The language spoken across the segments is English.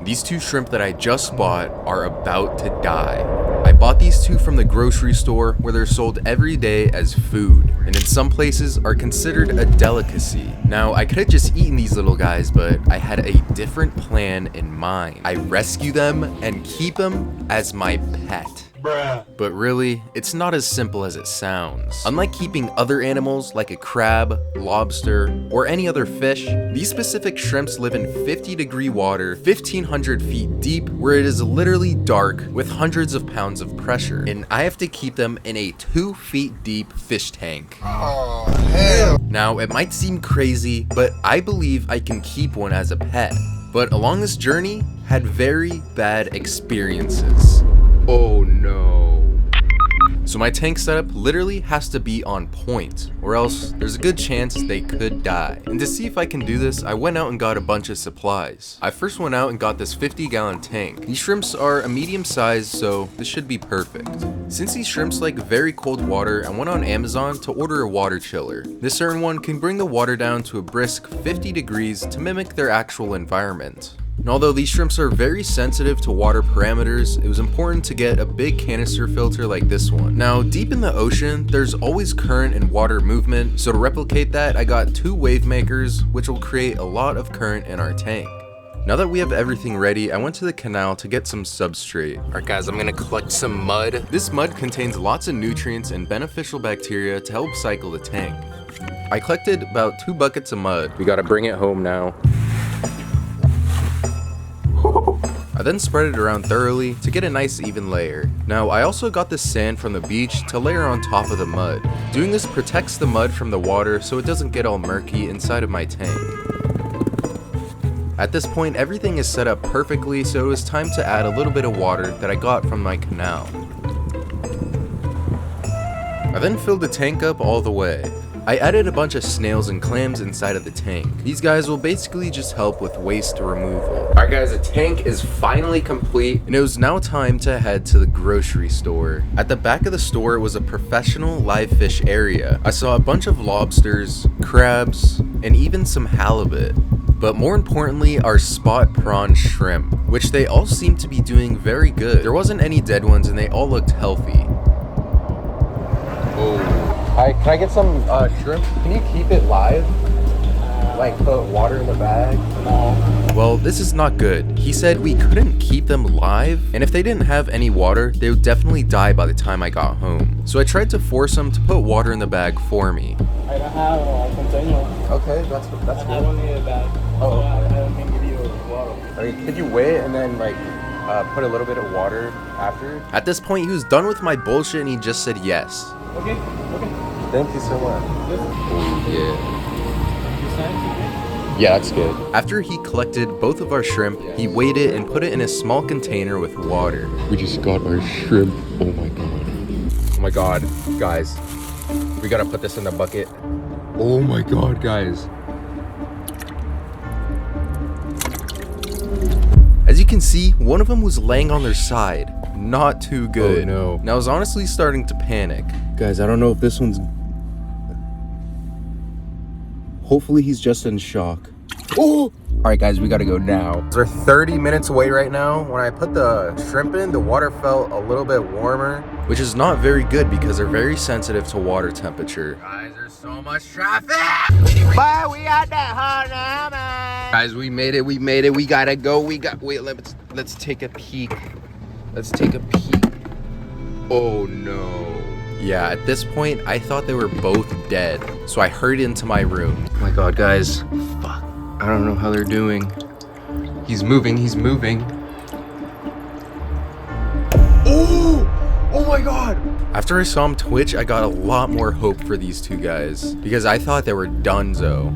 These two shrimp that I just bought are about to die. I bought these two from the grocery store where they're sold every day as food, and in some places are considered a delicacy. Now, I could have just eaten these little guys, but I had a different plan in mind. I rescue them and keep them as my pet. Bruh. But really, it's not as simple as it sounds. Unlike keeping other animals like a crab, lobster, or any other fish, these specific shrimps live in 50-degree water, 1,500 feet deep, where it is literally dark with hundreds of pounds of pressure. And I have to keep them in a 2 feet deep fish tank. Oh, hell. Now, it might seem crazy, but I believe I can keep one as a pet. But along this journey, had very bad experiences. Oh no. So my tank setup literally has to be on point, or else there's a good chance they could die. And to see if I can do this, I went out and got a bunch of supplies. I first went out and got this 50-gallon tank. These shrimps are a medium size, so this should be perfect. Since these shrimps like very cold water, I went on Amazon to order a water chiller. This certain one can bring the water down to a brisk 50 degrees to mimic their actual environment. And although these shrimps are very sensitive to water parameters, it was important to get a big canister filter like this one. Now, deep in the ocean, there's always current and water movement, so to replicate that, I got 2 wave makers, which will create a lot of current in our tank. Now that we have everything ready, I went to the canal to get some substrate. Alright guys, I'm gonna collect some mud. This mud contains lots of nutrients and beneficial bacteria to help cycle the tank. I collected about 2 buckets of mud. We gotta bring it home now. I then spread it around thoroughly to get a nice even layer. Now, I also got the sand from the beach to layer on top of the mud. Doing this protects the mud from the water so it doesn't get all murky inside of my tank. At this point, everything is set up perfectly, so it was time to add a little bit of water that I got from my canal. I then filled the tank up all the way. I added a bunch of snails and clams inside of the tank. These guys will basically just help with waste removal. Alright guys, the tank is finally complete, and it was now time to head to the grocery store. At the back of the store was a professional live fish area. I saw a bunch of lobsters, crabs, and even some halibut. But more importantly, our spot prawn shrimp, which they all seem to be doing very good. There wasn't any dead ones and they all looked healthy. Oh. Hi, can I get some shrimp? Can you keep it live? Like put water in the bag? No. Well, this is not good. He said we couldn't keep them live, and if they didn't have any water, they would definitely die by the time I got home. So I tried to force him to put water in the bag for me. I don't have a container. Okay, that's good. I have only a bag. Oh. I can give you water. Okay, could you weigh it and then like put a little bit of water after? At this point, he was done with my bullshit and he just said yes. Okay, okay. Thank you so much. Oh, yeah. You Yeah, that's good. After he collected both of our shrimp, he weighed it and put it in a small container with water. We just got our shrimp. Oh my god. Oh my god, guys. We gotta put this in the bucket. Oh my god, guys. As you can see, one of them was laying on their side. Not too good. Oh no. Now I was honestly starting to panic. Guys, I don't know if this one's... Hopefully he's just in shock. Oh! Alright guys, we gotta go now. We're 30 minutes away right now. When I put the shrimp in, the water felt a little bit warmer, which is not very good because they're very sensitive to water temperature. Guys, there's so much traffic! Bye, we out that hard now, man. Guys, we made it, we gotta go, wait, let's take a peek. Let's take a peek. Oh no. Yeah, at this point, I thought they were both dead, so I hurried into my room. Oh my god, guys. Fuck. I don't know how they're doing. He's moving, he's moving. Oh! Oh my god! After I saw him twitch, I got a lot more hope for these two guys, because I thought they were donezo.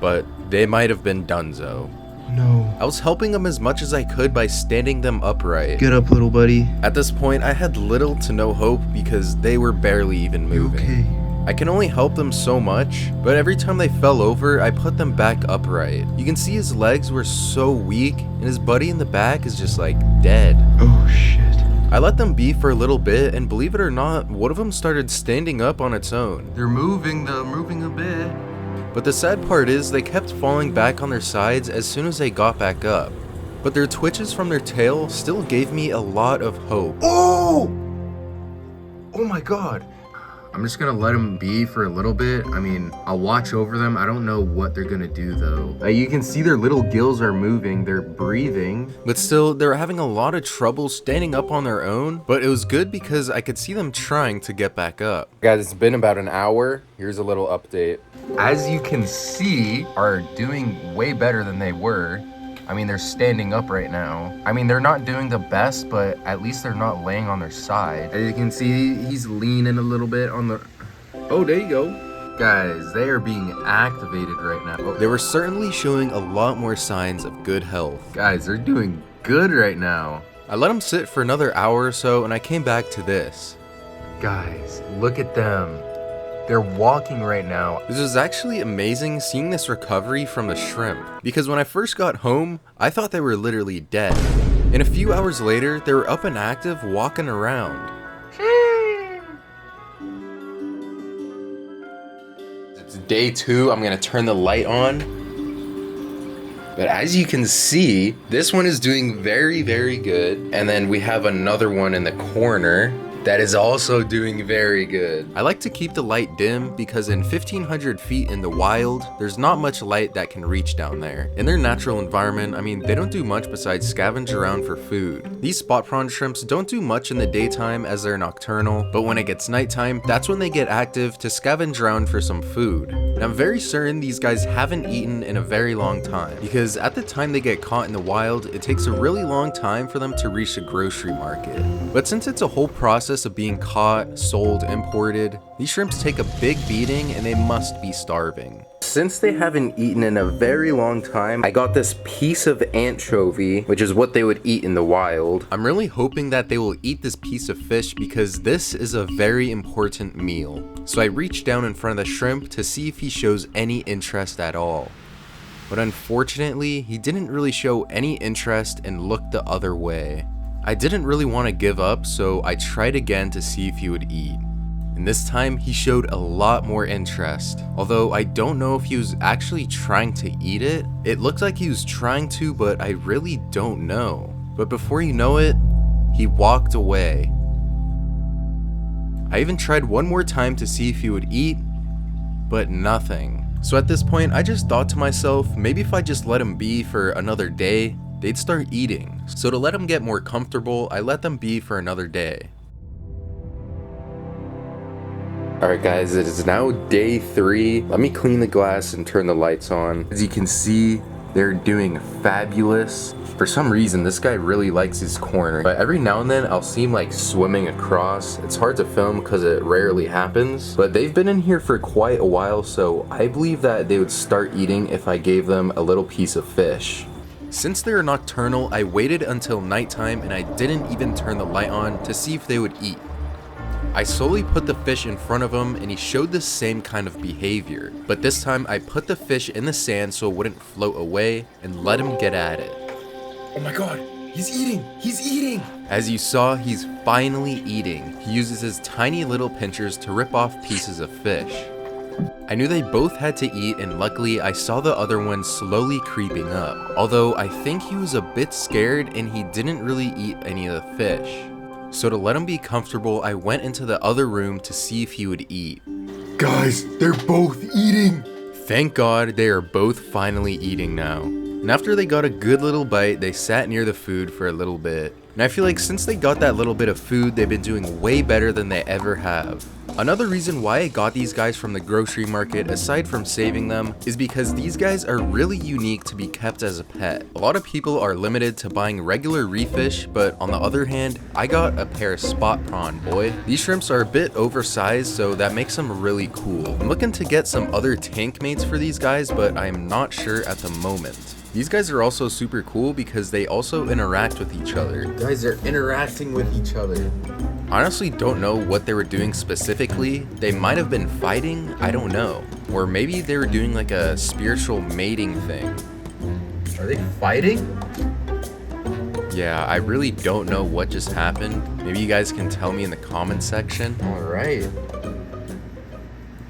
But they might have been donezo. No. I was helping them as much as I could by standing them upright. Get up, little buddy. At this point, I had little to no hope because they were barely even moving. Okay. I can only help them so much, but every time they fell over, I put them back upright. You can see his legs were so weak, and his buddy in the back is just like dead. Oh shit. I let them be for a little bit, and believe it or not, one of them started standing up on its own. They're moving a bit. But the sad part is they kept falling back on their sides as soon as they got back up. but their twitches from their tail still gave me a lot of hope. Oh my god. I'm just gonna let them be for a little bit. I mean, I'll watch over them. I don't know what they're gonna do though. You can see their little gills are moving, they're breathing. But still, they're having a lot of trouble standing up on their own. But it was good because I could see them trying to get back up. Guys, it's been about an hour. Here's a little update. As you can see, are doing way better than they were. I mean, they're standing up right now. I mean, they're not doing the best, but at least they're not laying on their side. As you can see, he's leaning a little bit on the... Oh, there you go. Guys, they are being activated right now. They were certainly showing a lot more signs of good health. Guys, they're doing good right now. I let them sit for another hour or so, and I came back to this. Guys, look at them. They're walking right now. This was actually amazing seeing this recovery from the shrimp, because when I first got home, I thought they were literally dead. And a few hours later, they were up and active walking around. It's day 2, I'm gonna turn the light on. But as you can see, this one is doing very, very good. And then we have another one in the corner that is also doing very good. I like to keep the light dim because in 1500 feet in the wild, there's not much light that can reach down there. In their natural environment, I mean, they don't do much besides scavenge around for food. These spot prawn shrimps don't do much in the daytime as they're nocturnal, but when it gets nighttime, that's when they get active to scavenge around for some food. And I'm very certain these guys haven't eaten in a very long time, because at the time they get caught in the wild, it takes a really long time for them to reach the grocery market. But since it's a whole process of being caught, sold, imported, these shrimps take a big beating and they must be starving. Since they haven't eaten in a very long time, I got this piece of anchovy, which is what they would eat in the wild. I'm really hoping that they will eat this piece of fish because this is a very important meal. So I reached down in front of the shrimp to see if he shows any interest at all. But unfortunately, he didn't really show any interest and looked the other way. I didn't really want to give up, so I tried again to see if he would eat. And this time, he showed a lot more interest. Although I don't know if he was actually trying to eat it. It looked like he was trying to, but I really don't know. But before you know it, he walked away. I even tried one more time to see if he would eat, but nothing. So at this point, I just thought to myself, maybe if I just let him be for another day, they'd start eating. So to let them get more comfortable, I let them be for another day. Alright guys, it is now day 3. Let me clean the glass and turn the lights on. As you can see, they're doing fabulous. For some reason, this guy really likes his corner. But every now and then, I'll see him like swimming across. It's hard to film because it rarely happens. But they've been in here for quite a while, so I believe that they would start eating if I gave them a little piece of fish. Since they are nocturnal, I waited until nighttime and I didn't even turn the light on to see if they would eat. I slowly put the fish in front of him and he showed the same kind of behavior. But this time I put the fish in the sand so it wouldn't float away and let him get at it. Oh my god, he's eating! He's eating! As you saw, he's finally eating. He uses his tiny little pinchers to rip off pieces of fish. I knew they both had to eat and luckily I saw the other one slowly creeping up. Although I think he was a bit scared and he didn't really eat any of the fish. So to let him be comfortable, I went into the other room to see if he would eat. Guys, they're both eating! Thank God they are both finally eating now. And after they got a good little bite, they sat near the food for a little bit. And I feel like since they got that little bit of food, they've been doing way better than they ever have. Another reason why I got these guys from the grocery market, aside from saving them, is because these guys are really unique to be kept as a pet. A lot of people are limited to buying regular reef fish, but on the other hand, I got a pair of spot prawn, boy. These shrimps are a bit oversized, so that makes them really cool. I'm looking to get some other tank mates for these guys, but I'm not sure at the moment. These guys are also super cool because they also interact with each other. Guys are interacting with each other. Honestly, don't know what they were doing specifically. They might have been fighting, I don't know. Or maybe they were doing like a spiritual mating thing. Are they fighting? Yeah, I really don't know what just happened. Maybe you guys can tell me in the comment section. All right.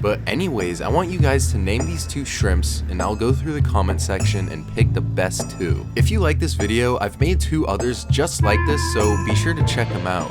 But anyways, I want you guys to name these 2 shrimps, and I'll go through the comment section and pick the best 2. If you like this video, I've made 2 others just like this, so be sure to check them out.